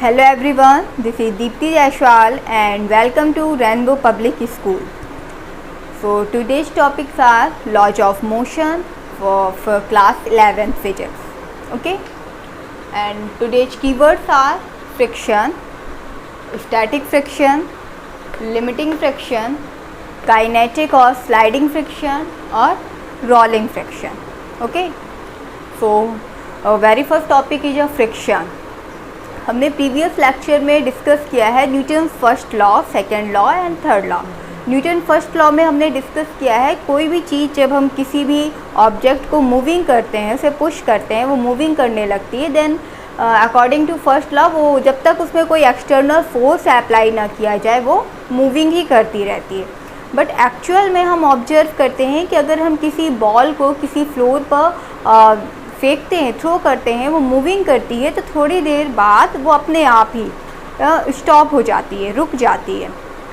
Hello everyone, this is Deepti Jaiswal and welcome to Rainbow Public School. So today's topics are laws of motion for class 11 physics. Okay, and today's keywords are friction, static friction, limiting friction, kinetic or sliding friction or rolling friction. Okay, so very first topic is friction. हमने previous lecture में discuss किया है Newton first law, second law and third law. Newton first law में हमने discuss किया है कोई भी चीज़ जब हम किसी भी ऑब्जेक्ट को मूविंग करते हैं, उसे पुश करते हैं, वो मूविंग करने लगती है. Then according to first law वो जब तक उसमें कोई एक्सटर्नल फोर्स अप्लाई ना किया जाए वो मूविंग ही करती रहती है. बट एक्चुअल में हम ऑब्जर्व करते हैं कि अगर हम किसी बॉल को किसी फ्लोर पर फेंकते हैं, थ्रो करते हैं, वो मूविंग करती है तो थोड़ी देर बाद वो अपने आप ही स्टॉप हो जाती है, रुक जाती है.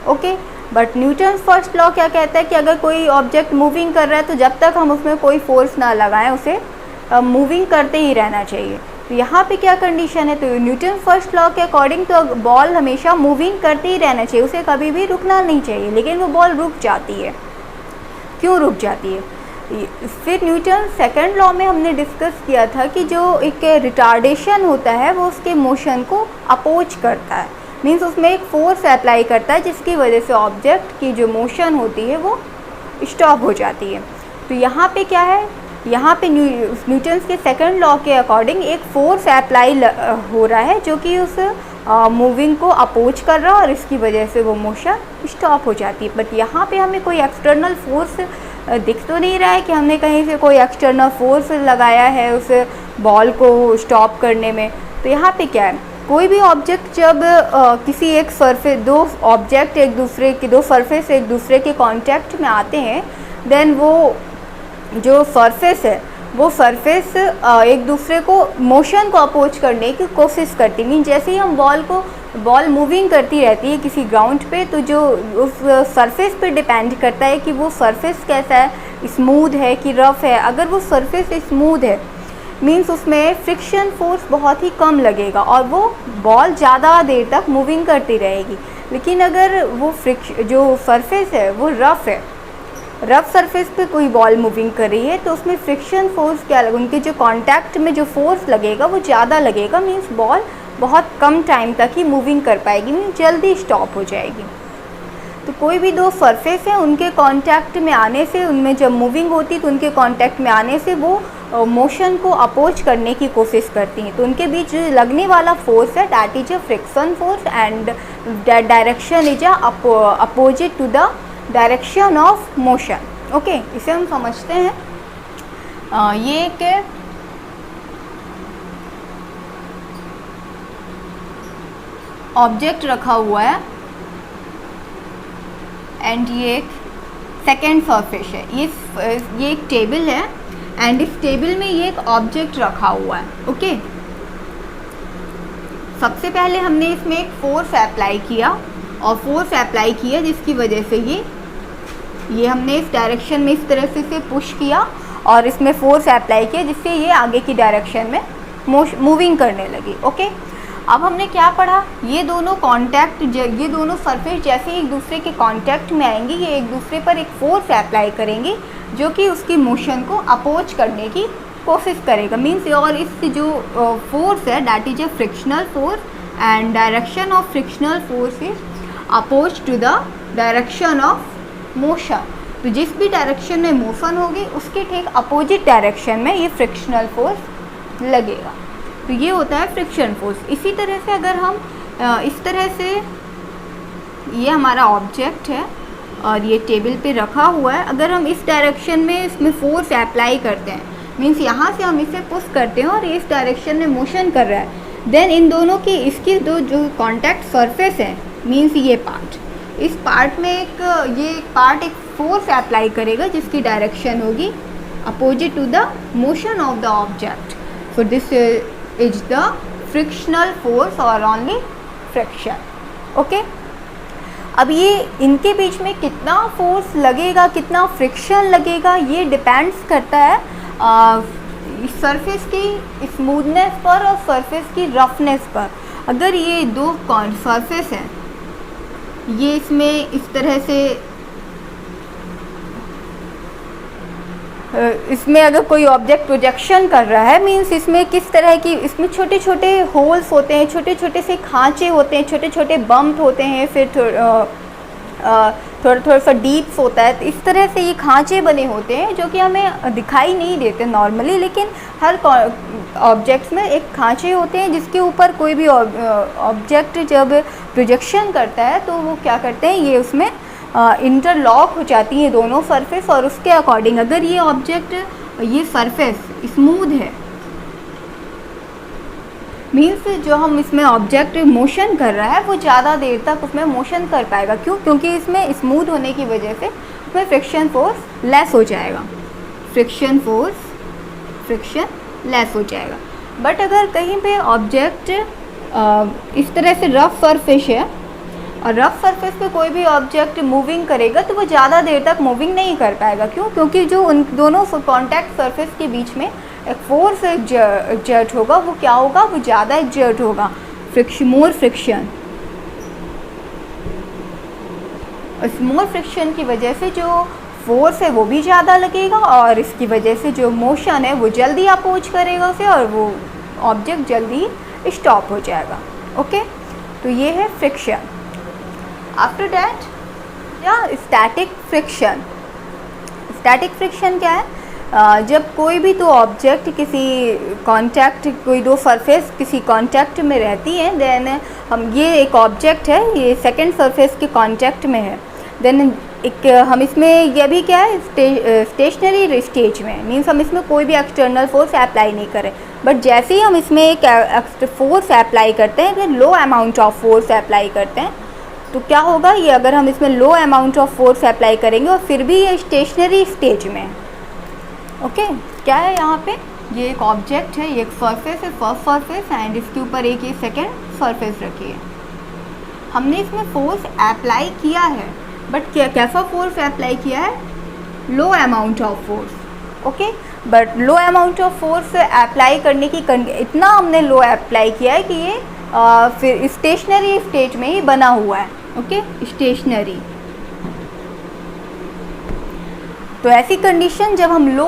Okay, but Newton first law क्या कहता है कि अगर कोई ऑब्जेक्ट मूविंग कर रहा है तो जब तक हम उसमें कोई फोर्स ना लगाएं उसे मूविंग करते ही रहना चाहिए. तो यहाँ पे क्या कंडीशन है, तो न्यूटन फर्स्ट लॉ के अकॉर्डिंग तो बॉल हमेशा मूविंग करते ही रहना चाहिए, उसे कभी भी रुकना नहीं चाहिए. लेकिन वो बॉल रुक जाती है. क्यों रुक जाती है? फिर न्यूटन सेकंड लॉ में हमने डिस्कस किया था कि जो एक रिटार्डेशन होता है वो उसके मोशन को अपोज करता है. मीन्स उसमें एक फोर्स अप्लाई करता है जिसकी वजह से ऑब्जेक्ट की जो मोशन होती है वो स्टॉप हो जाती है. तो यहाँ पे क्या है, यहाँ पे न्यूटन के सेकंड लॉ के अकॉर्डिंग एक फोर्स अप्लाई हो रहा है जो कि उस मूविंग को अपोज कर रहा है और इसकी वजह से वो मोशन स्टॉप हो जाती है. बट यहाँ पे हमें कोई एक्सटर्नल फोर्स दिख तो नहीं रहा है कि हमने कहीं से कोई एक्सटर्नल फोर्स लगाया है उस बॉल को स्टॉप करने में. तो यहाँ पे क्या है, कोई भी ऑब्जेक्ट जब किसी एक सरफेस, दो ऑब्जेक्ट एक दूसरे के, दो सरफेस एक दूसरे के कांटेक्ट में आते हैं, देन वो जो सरफेस है वो सरफेस एक दूसरे को मोशन को अपोज करने की कोशिश करती. मीन जैसे ही हम बॉल मूविंग करती रहती है किसी ग्राउंड पे, तो जो उस सरफेस पे डिपेंड करता है कि वो सरफेस कैसा है, स्मूथ है कि रफ़ है. अगर वो सरफेस स्मूथ है मीन्स उसमें फ्रिक्शन फोर्स बहुत ही कम लगेगा और वो बॉल ज़्यादा देर तक मूविंग करती रहेगी. लेकिन अगर वो जो सरफेस है वो रफ़ है, रफ़ सरफेस पे कोई बॉल मूविंग कर रही है तो उसमें फ्रिक्शन फोर्स क्या लगेगा, उनके जो कांटेक्ट में जो फोर्स लगेगा वो ज़्यादा लगेगा. मीन्स बॉल बहुत कम टाइम तक ही मूविंग कर पाएगी, मीन्स जल्दी स्टॉप हो जाएगी. तो कोई भी दो सरफेस हैं उनके कांटेक्ट में आने से, उनमें जब मूविंग होती है तो उनके कांटेक्ट में आने से वो मोशन को अपोज करने की कोशिश करती हैं. तो उनके बीच लगने वाला फोर्स है that is a friction force and that direction is opposite to the direction of motion. Okay, इसे हम समझते हैं. ये एक ऑब्जेक्ट रखा हुआ है एंड ये एक सेकेंड सरफेस है. ये एक टेबल है एंड इस टेबल में ये एक ऑब्जेक्ट रखा हुआ है. ओके, सबसे पहले हमने इसमें एक फोर्स अप्लाई किया और फोर्स अप्लाई किया जिसकी वजह से ये हमने इस डायरेक्शन में इस तरह से इसे पुश किया और इसमें फोर्स अप्लाई किया जिससे ये आगे की डायरेक्शन में मूविंग करने लगी. ओके, अब हमने क्या पढ़ा, ये दोनों सरफेस जैसे एक दूसरे के कांटेक्ट में आएंगी, ये एक दूसरे पर एक फोर्स अप्लाई करेंगी जो कि उसकी मोशन को अपोज करने की कोशिश करेगा. मीन्स और इस जो फोर्स है that is a frictional force and direction of frictional force is oppose to the direction of motion. तो जिस भी डायरेक्शन में मोशन होगी उसके ठीक अपोजिट डायरेक्शन में ये फ्रिक्शनल फोर्स लगेगा. तो ये होता है फ्रिक्शन फोर्स. इसी तरह से अगर हम इस तरह से, ये हमारा ऑब्जेक्ट है और ये टेबल पे रखा हुआ है, अगर हम इस डायरेक्शन में इसमें फोर्स अप्लाई करते हैं मीन्स यहाँ से हम इसे पुश करते हैं और ये इस डायरेक्शन में मोशन कर रहा है, देन इन दोनों की इसकी दो जो कॉन्टैक्ट सरफेस है मीन्स ये पार्ट, इस पार्ट में एक पार्ट एक फोर्स अप्लाई करेगा जिसकी डायरेक्शन होगी opposite to the motion of the object. So this is the frictional force और ओनली फ्रिक्शन. ओके, अब ये इनके बीच में कितना फोर्स लगेगा, कितना फ्रिक्शन लगेगा, ये डिपेंड्स करता है सरफेस की स्मूथनेस पर और सरफेस की रफनेस पर. अगर ये दो सरफेस हैं, ये इसमें इस तरह से इसमें अगर कोई ऑब्जेक्ट प्रोजेक्शन कर रहा है, मींस इसमें किस तरह की, इसमें छोटे छोटे होल्स होते हैं, छोटे छोटे से खांचे होते हैं, छोटे छोटे बम्प होते हैं, फिर थोड़ा सा डीप्स होता है। तो इस तरह से ये खांचे बने होते हैं जो कि हमें दिखाई नहीं देते नॉर्मली, लेकिन हर ऑब्जेक्ट्स में एक खांचे होते हैं जिसके ऊपर कोई भी ऑब्जेक्ट जब प्रोजेक्शन करता है तो वो क्या करते हैं, ये उसमें इंटरलॉक हो जाती हैं दोनों सरफेस, और उसके अकॉर्डिंग अगर ये ऑब्जेक्ट, ये सरफेस स्मूथ है, मीन्स जो हम इसमें ऑब्जेक्ट मोशन कर रहा है वो ज़्यादा देर तक उसमें मोशन कर पाएगा। क्यों? क्योंकि इसमें स्मूथ होने की वजह से उसमें फ्रिक्शन फोर्स लेस हो जाएगा, फ्रिक्शन लेस हो जाएगा। बट अगर कहीं पे ऑब्जेक्ट इस तरह से रफ सरफेस है और रफ सरफेस पे कोई भी ऑब्जेक्ट मूविंग करेगा तो वो ज़्यादा देर तक मूविंग नहीं कर पाएगा। क्यों? क्योंकि जो उन दोनों कॉन्टैक्ट सरफेस के बीच में एक फोर्स एक्सर्ट होगा, वो क्या होगा, वो ज़्यादा एक्सर्ट होगा, मोर फ्रिक्शन। मोर फ्रिक्शन की वजह से जो फोर्स है वो भी ज़्यादा लगेगा और इसकी वजह से जो मोशन है वो जल्दी अपोज करेगा उसे और वो ऑब्जेक्ट जल्दी स्टॉप हो जाएगा। ओके, तो ये है फ्रिक्शन। आफ्टर दैट या स्टैटिक फ्रिक्शन। स्टैटिक फ्रिक्शन क्या है? जब कोई भी दो ऑब्जेक्ट किसी कांटेक्ट, कोई दो सरफेस किसी कांटेक्ट में रहती हैं, देन हम, ये एक ऑब्जेक्ट है, ये सेकंड सरफेस के कांटेक्ट में है, देन एक हम इसमें यह भी क्या है, स्टेशनरी स्टेज में, मीन्स हम इसमें कोई भी एक्सटर्नल फोर्स अप्लाई नहीं करें। बट जैसे ही हम इसमें एक फोर्स अप्लाई करते हैं, फिर लो अमाउंट ऑफ फोर्स अप्लाई करते हैं, तो क्या होगा, ये अगर हम इसमें लो अमाउंट ऑफ फोर्स अप्लाई करेंगे और फिर भी ये स्टेशनरी स्टेज में। ओके, क्या है यहाँ पे, ये एक ऑब्जेक्ट है, ये एक सरफेस है, फर्स्ट सरफेस, एंड इसके ऊपर एक ये सेकेंड सरफेस रखी है। हमने इसमें फोर्स अप्लाई किया है, बट कैसा फोर्स अप्लाई किया है, लो amount of force. Okay, but low amount of force apply करने की इतना हमने लो अप्लाई किया है कि ये फिर स्टेशनरी स्टेज में ही बना हुआ है। Okay, stationary. तो ऐसी कंडीशन जब हम low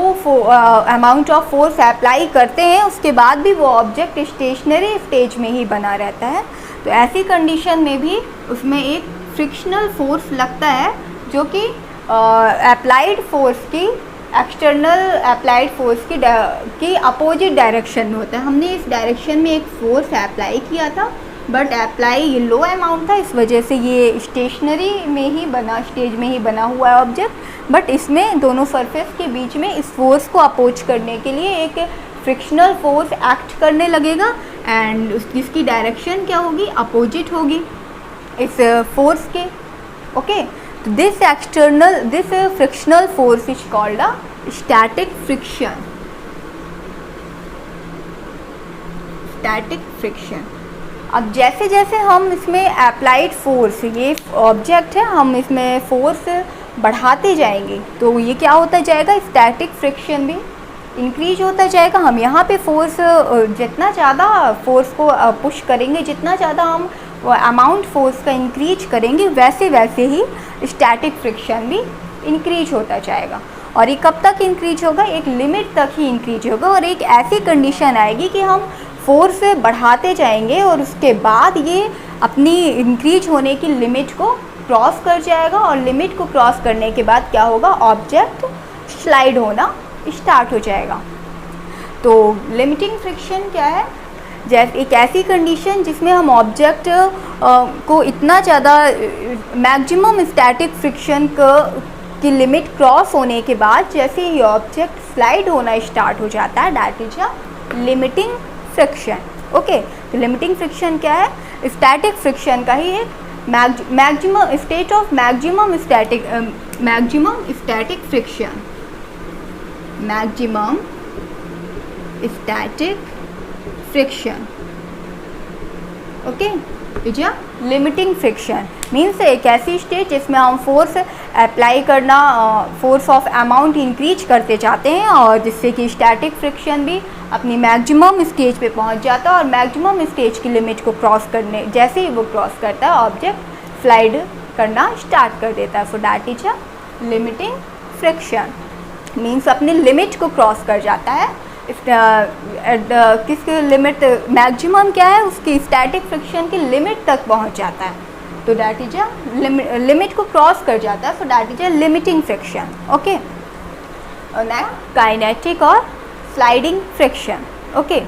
amount of force apply करते हैं उसके बाद भी वो ऑब्जेक्ट स्टेशनरी स्टेज में ही बना रहता है, तो ऐसी कंडीशन में भी उसमें एक फ्रिक्शनल फोर्स लगता है जो कि अप्लाइड फोर्स की, एक्सटर्नल अप्लाइड फोर्स की अपोजिट डायरेक्शन में होता है। हमने इस डायरेक्शन में एक फोर्स अप्लाई किया था, बट अप्लाई ये लो अमाउंट था, इस वजह से ये स्टेशनरी में ही बना, स्टेज में ही बना हुआ है ऑब्जेक्ट। बट इसमें दोनों सरफेस के बीच में इस फोर्स को अपोज करने के लिए एक फ्रिक्शनल फोर्स एक्ट करने लगेगा, एंड जिसकी डायरेक्शन क्या होगी, अपोजिट होगी इस फोर्स के। ओके, तो this frictional force is called a static friction. Static friction. अब जैसे जैसे हम इसमें अप्लाइड फोर्स, ये ऑब्जेक्ट है, हम इसमें फोर्स बढ़ाते जाएंगे तो ये क्या होता जाएगा, स्टैटिक फ्रिक्शन भी इंक्रीज होता जाएगा। हम यहाँ पे फोर्स, जितना ज़्यादा फोर्स को पुश करेंगे, जितना ज़्यादा हम अमाउंट फोर्स का इंक्रीज करेंगे, वैसे वैसे ही स्टैटिक फ्रिक्शन भी इंक्रीज होता जाएगा। और ये कब तक इंक्रीज होगा, एक लिमिट तक ही इंक्रीज होगा, और एक ऐसी कंडीशन आएगी कि हम फोर्स बढ़ाते जाएंगे और उसके बाद ये अपनी इंक्रीज होने की लिमिट को क्रॉस कर जाएगा, और लिमिट को क्रॉस करने के बाद क्या होगा, ऑब्जेक्ट स्लाइड होना स्टार्ट हो जाएगा। तो लिमिटिंग फ्रिक्शन क्या है, जैसे एक ऐसी कंडीशन जिसमें हम ऑब्जेक्ट को इतना ज़्यादा मैक्सिमम स्टैटिक फ्रिक्शन की लिमिट क्रॉस होने के बाद जैसे ही ऑब्जेक्ट स्लाइड होना स्टार्ट हो जाता है, that is a limiting friction. Okay, तो लिमिटिंग फ्रिक्शन क्या है, स्टैटिक फ्रिक्शन का ही एक maximum state of maximum static friction, maximum static friction. Okay, is a limiting friction means एक ऐसी स्टेज जिसमें हम फोर्स अप्लाई करना, फोर्स ऑफ अमाउंट इंक्रीज करते जाते हैं और जिससे कि स्टैटिक फ्रिक्शन भी अपनी मैक्सिमम स्टेज पे पहुंच जाता है और मैक्सिमम स्टेज की लिमिट को क्रॉस करने, जैसे ही वो क्रॉस करता है ऑब्जेक्ट स्लाइड करना स्टार्ट कर देता है। So that is a limiting friction means अपनी लिमिट को क्रॉस कर जाता है। किसकी लिमिट, मैक्सिमम क्या है उसकी, स्टैटिक फ्रिक्शन की लिमिट तक पहुंच जाता है, तो दैट इज अ लिमिट को क्रॉस कर जाता है। So that is a limiting friction. Okay, next kinetic और sliding friction. Okay,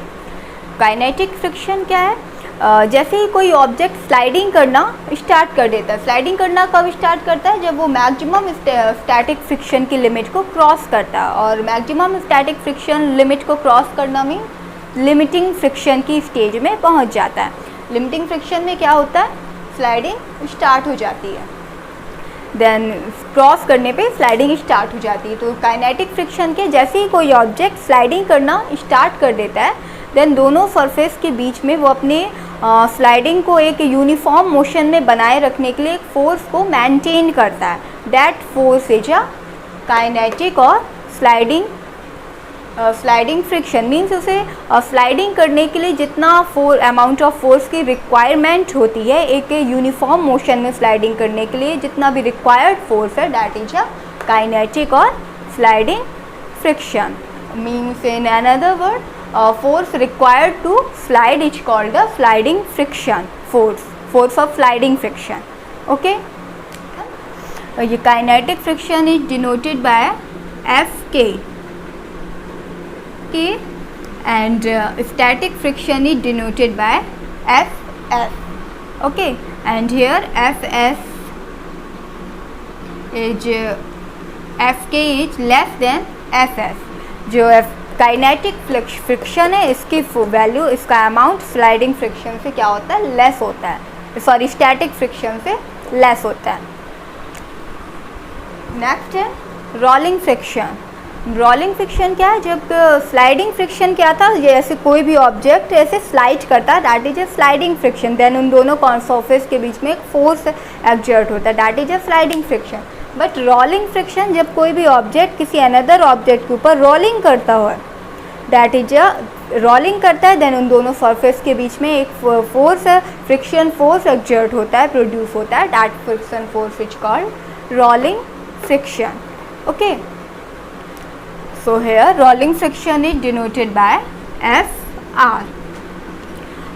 kinetic friction क्या है, जैसे ही कोई ऑब्जेक्ट स्लाइडिंग करना स्टार्ट कर देता है। स्लाइडिंग करना कब स्टार्ट करता है, जब वो मैक्सिमम स्टैटिक फ्रिक्शन की लिमिट को क्रॉस करता है, और मैक्सिमम स्टैटिक फ्रिक्शन लिमिट को क्रॉस करना मीन लिमिटिंग फ्रिक्शन की स्टेज में पहुंच जाता है। लिमिटिंग फ्रिक्शन में क्या होता है, स्लाइडिंग स्टार्ट हो जाती है, देन क्रॉस करने पे स्लाइडिंग स्टार्ट हो जाती है। तो काइनेटिक फ्रिक्शन के जैसे ही कोई ऑब्जेक्ट स्लाइडिंग करना स्टार्ट कर देता है, देन दोनों सरफेस के बीच में वो अपने स्लाइडिंग को एक यूनिफॉर्म मोशन में बनाए रखने के लिए एक फोर्स को मेंटेन करता है। That force is a kinetic और स्लाइडिंग फ्रिक्शन मीन्स उसे स्लाइडिंग करने के लिए जितना अमाउंट ऑफ फोर्स की रिक्वायरमेंट होती है एक यूनिफॉर्म मोशन में स्लाइडिंग करने के लिए, जितना भी रिक्वायर्ड फोर्स है, दैट इज अ काइनेटिक और sliding friction means in another word force required to slide is called the sliding friction force of sliding friction. Okay, ये kinetic friction is denoted by Fk and static friction is denoted by Fs. Okay, and here Fs is Fk is less than Fs. जो kinetic friction है इसकी value, इसका amount sliding friction से क्या होता है, less होता है, सॉरी स्टैटिक फ्रिक्शन से लेस होता है। नेक्स्ट है रोलिंग फ्रिक्शन। रोलिंग फ्रिक्शन क्या है, जब स्लाइडिंग फ्रिक्शन क्या था, जैसे कोई भी ऑब्जेक्ट ऐसे स्लाइड करता है, that is a sliding friction, then उन दोनों सरफेस के बीच में एक फोर्स एक्सर्ट होता है, that is a sliding friction. But rolling friction, जब कोई भी ऑब्जेक्ट किसी अनदर ऑब्जेक्ट के ऊपर रोलिंग करता हो, दैट इज अ रोलिंग करता है, देन उन दोनों सरफेस के बीच में एक फोर्स है, फ्रिक्शन फोर्स एक्सर्ट होता है, प्रोड्यूस होता है, that friction force is called rolling friction. Okay, so here rolling friction is denoted by Fr।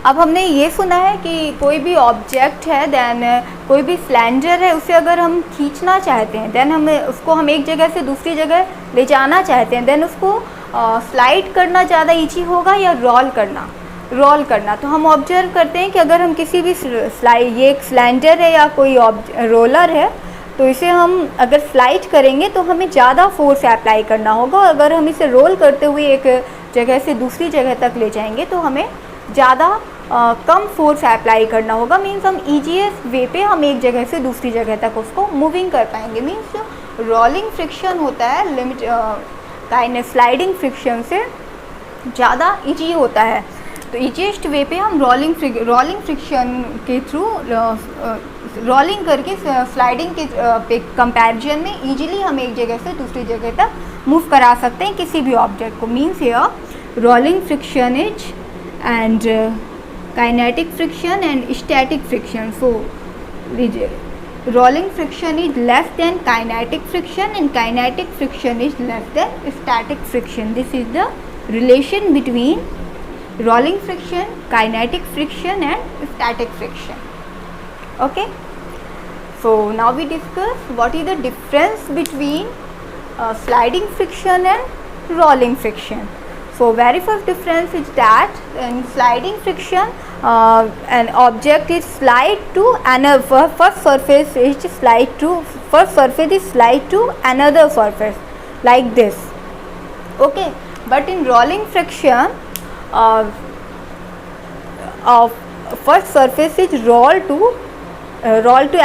अब हमने ये सुना है कि कोई भी ऑब्जेक्ट है, देन कोई भी सिलेंडर है, उसे अगर हम खींचना चाहते हैं, देन हम एक जगह से दूसरी जगह ले जाना चाहते हैं, देन उसको स्लाइड करना ज़्यादा ईजी होगा या रोल करना। तो हम ऑब्जर्व करते हैं कि अगर हम किसी भी ये एक सिलेंडर है या कोई रोलर है, तो इसे हम अगर स्लाइड करेंगे तो हमें ज़्यादा फोर्स अप्लाई करना होगा, और अगर हम इसे रोल करते हुए एक जगह से दूसरी जगह तक ले जाएंगे तो हमें ज़्यादा कम फोर्स अप्लाई करना होगा। मीन्स हम ईजीएस्ट वे पे हम एक जगह से दूसरी जगह तक उसको मूविंग कर पाएंगे। मीन्स जो रोलिंग फ्रिक्शन होता है स्लाइडिंग फ्रिक्शन से ज़्यादा ईजी होता है, तो ईजीएस्ट वे पे हम रोलिंग फ्रिक्शन के थ्रू रोलिंग करके स्लाइडिंग के कंपैरिजन में ईजिली हम एक जगह से दूसरी जगह तक मूव करा सकते हैं किसी भी ऑब्जेक्ट को। Means here rolling friction is and kinetic friction and static friction. So rolling friction is less than kinetic friction and kinetic friction is less than static friction. This is the relation between rolling friction, kinetic friction and static friction. Okay, so now we discuss what is the difference between sliding friction and rolling friction. So very first difference is that in sliding friction an object is slide to another, first surface is slide to another surface like this. Okay, but in rolling friction first surface is roll to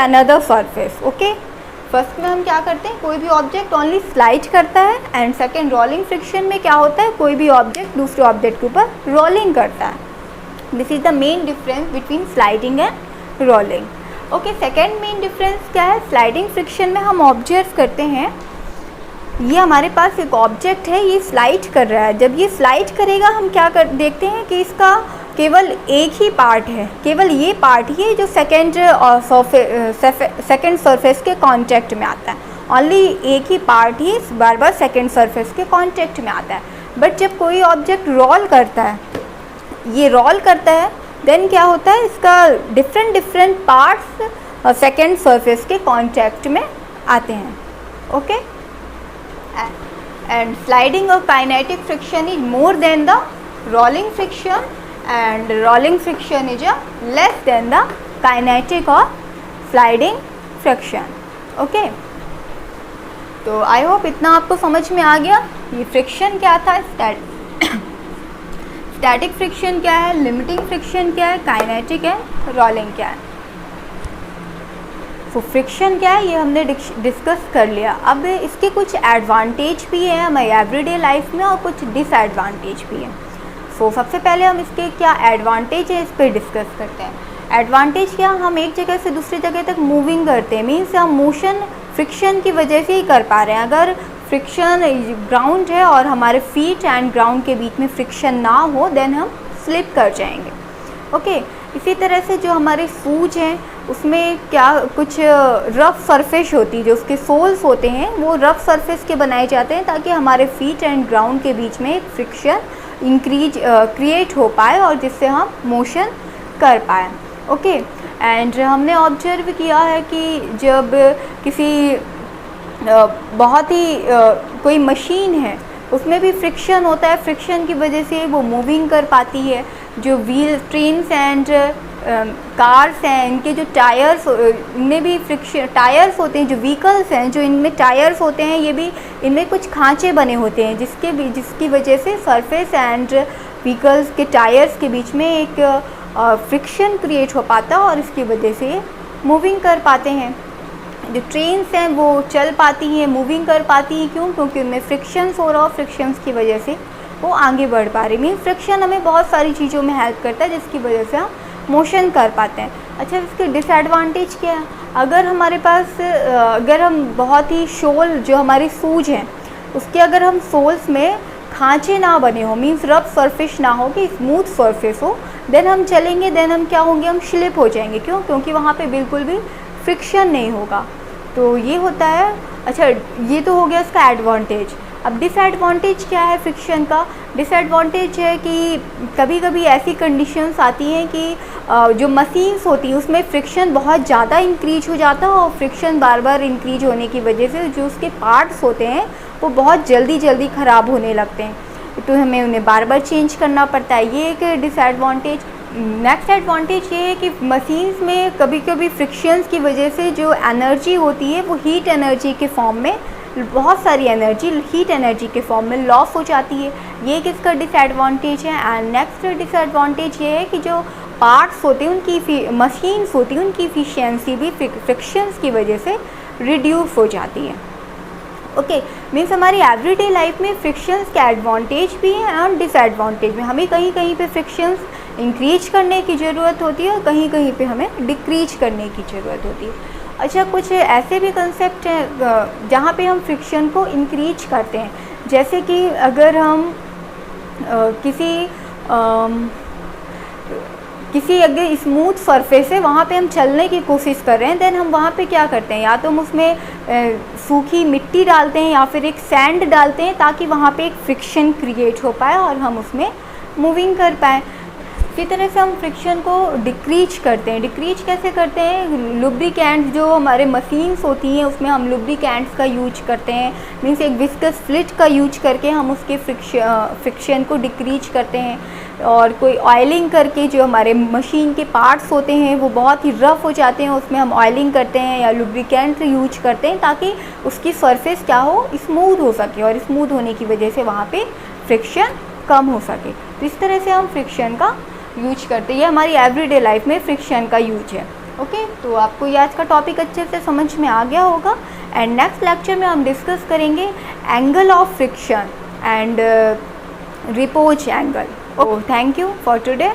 another surface. Okay, first में हम क्या करते हैं, कोई भी object only slide करता है, and second rolling friction में क्या होता है, कोई भी ऑब्जेक्ट दूसरे ऑब्जेक्ट के ऊपर रोलिंग करता है। This is the main difference between sliding and rolling. Okay, second main difference क्या है? स्लाइडिंग फ्रिक्शन में हम ऑब्जर्व करते हैं, ये हमारे पास एक ऑब्जेक्ट है, ये स्लाइड कर रहा है। जब ये स्लाइड करेगा हम क्या देखते हैं कि इसका केवल एक ही पार्ट है, केवल ये पार्ट ही है जो सेकेंड सरफेस के कांटेक्ट में आता है। ओनली एक ही पार्ट ही बार बार सेकेंड सरफेस के कांटेक्ट में आता है। बट जब कोई ऑब्जेक्ट रोल करता है, ये रोल करता है, देन क्या होता है, इसका डिफरेंट पार्ट्स सेकेंड सरफेस के कांटेक्ट में आते हैं। ओके, एंड स्लाइडिंग और kinetic friction is more than the rolling friction, and rolling friction is less than the kinetic or sliding friction. Okay, तो आई होप इतना आपको समझ में आ गया। ये फ्रिक्शन क्या था, स्टैटिक फ्रिक्शन क्या है, लिमिटिंग फ्रिक्शन क्या है, काइनेटिक है, रोलिंग क्या है। तो फ्रिक्शन क्या है ये हमने डिस्कस कर लिया। अब इसके कुछ एडवांटेज भी हैं हमारी एवरीडे लाइफ में और कुछ डिसएडवांटेज भी हैं। तो सबसे पहले हम इसके क्या एडवांटेज है इस पर डिस्कस करते हैं। एडवांटेज क्या, हम एक जगह से दूसरी जगह तक मूविंग करते हैं, मीन्स हम मोशन फ्रिक्शन की वजह से ही कर पा रहे हैं। अगर फ्रिक्शन ग्राउंड है और हमारे फीट एंड ग्राउंड के बीच में फ्रिक्शन ना हो, देन हम स्लिप कर जाएंगे। ओके, इसी तरह से जो हमारे शूज हैं उसमें क्या कुछ रफ़ सरफेस होती है, जो उसके सोल्स होते हैं वो रफ़ सरफेस के बनाए जाते हैं ताकि हमारे फीट एंड ग्राउंड के बीच में एक फ्रिक्शन क्रिएट हो पाए और जिससे हम मोशन कर पाए। ओके, एंड हमने ऑब्जर्व किया है कि जब किसी बहुत ही कोई मशीन है उसमें भी फ्रिक्शन होता है, फ्रिक्शन की वजह से वो मूविंग कर पाती है। जो व्हील ट्रेन्स एंड कार्स हैं, इनके जो टायर्स, इनमें भी फ्रिक्शन टायर्स होते हैं। जो व्हीकल्स हैं जो इनमें टायर्स होते हैं, ये भी इनमें कुछ खांचे बने होते हैं जिसकी वजह से सरफेस एंड व्हीकल्स के टायर्स के बीच में एक फ्रिक्शन क्रिएट हो पाता है और इसकी वजह से मूविंग कर पाते हैं। जो ट्रेन्स हैं वो चल पाती हैं, मूविंग कर पाती हैं, क्यों? क्योंकि उनमें फ्रिक्शंस हो रहा हो, फ्रिक्शंस की वजह से वो आगे बढ़ पा रही। मीन्स फ्रिक्शन हमें बहुत सारी चीज़ों में हेल्प करता है जिसकी वजह से हम मोशन कर पाते हैं। अच्छा, इसके डिसएडवांटेज क्या है? अगर हमारे पास अगर हम बहुत ही शोल जो हमारी शूज हैं उसके अगर हम सोल्स में खांचे ना बने हो, मीन्स रफ सरफेस ना हो, कि स्मूथ सरफेस हो, देन हम चलेंगे, देन हम क्या होंगे, हम स्लिप हो जाएंगे। क्यों? क्योंकि वहाँ पे बिल्कुल भी फ्रिक्शन नहीं होगा। तो ये होता है। अच्छा, ये तो हो गया इसका एडवांटेज। अब डिसएडवांटेज क्या है फ्रिक्शन का? डिसएडवांटेज है कि कभी कभी ऐसी कंडीशंस आती हैं कि जो मशीन्स होती हैं उसमें फ्रिक्शन बहुत ज़्यादा इंक्रीज हो जाता है और फ्रिक्शन बार बार इंक्रीज होने की वजह से जो उसके पार्ट्स होते हैं वो बहुत जल्दी ख़राब होने लगते हैं, तो हमें उन्हें बार बार चेंज करना पड़ता है। ये एक डिसएडवांटेज। नेक्स्ट एडवांटेज ये है कि मशीन्स में कभी कभी फ्रिक्शंस की वजह से जो एनर्जी होती है वो हीट एनर्जी के फॉर्म में, बहुत सारी एनर्जी हीट एनर्जी के फॉर्म में लॉस हो जाती है। ये एक इसका डिसएडवांटेज है। एंड नेक्स्ट डिसएडवांटेज ये है कि जो पार्ट्स होते हैं उनकी मशीन्स होती हैं उनकी इफिशियंसी भी फ्रिक्शंस की वजह से रिड्यूस हो जाती है। ओके, मीन्स हमारी एवरीडे लाइफ में फ्रिक्शंस के एडवांटेज भी हैं और डिसएडवांटेज में। हमें कहीं कहीं पे फ्रिक्शंस इंक्रीज करने की ज़रूरत होती है और कहीं कहीं पे हमें डिक्रीज करने की ज़रूरत होती है। अच्छा, कुछ ऐसे भी कंसेप्ट हैं जहाँ पे हम फ्रिक्शन को इंक्रीज करते हैं, जैसे कि अगर हम किसी अगर स्मूथ सरफेस है वहाँ पे हम चलने की कोशिश कर रहे हैं, देन हम वहाँ पे क्या करते हैं, या तो हम उसमें सूखी मिट्टी डालते हैं या फिर एक सैंड डालते हैं ताकि वहाँ पे एक फ्रिक्शन क्रिएट हो पाए और हम उसमें मूविंग कर पाए। इसी तरह से हम फ्रिक्शन को डिक्रीज करते हैं। डिक्रीज कैसे करते हैं? लुब्रिकेंट्स जो हमारे मशीन्स होती हैं उसमें हम लुब्रिकेंट्स का यूज करते हैं, मीन्स एक विस्कस फ्लिट का यूज करके हम उसके फ्रिक्शन को डिक्रीज करते हैं। और कोई ऑयलिंग करके जो हमारे मशीन के पार्ट्स होते हैं वो बहुत ही रफ़ हो जाते हैं, उसमें हम ऑयलिंग करते हैं या लुब्रिकेंट यूज करते हैं ताकि उसकी सरफेस क्या हो, स्मूथ हो सके और स्मूथ होने की वजह से वहाँ पे फ्रिक्शन कम हो सके। तो इस तरह से हम फ्रिक्शन का यूज करते हैं। ये हमारी एवरीडे लाइफ में फ्रिक्शन का यूज है। ओके, तो आपको ये आज का टॉपिक अच्छे से समझ में आ गया होगा। एंड नेक्स्ट लेक्चर में हम डिस्कस करेंगे angle of friction and repose angle. Thank you for today.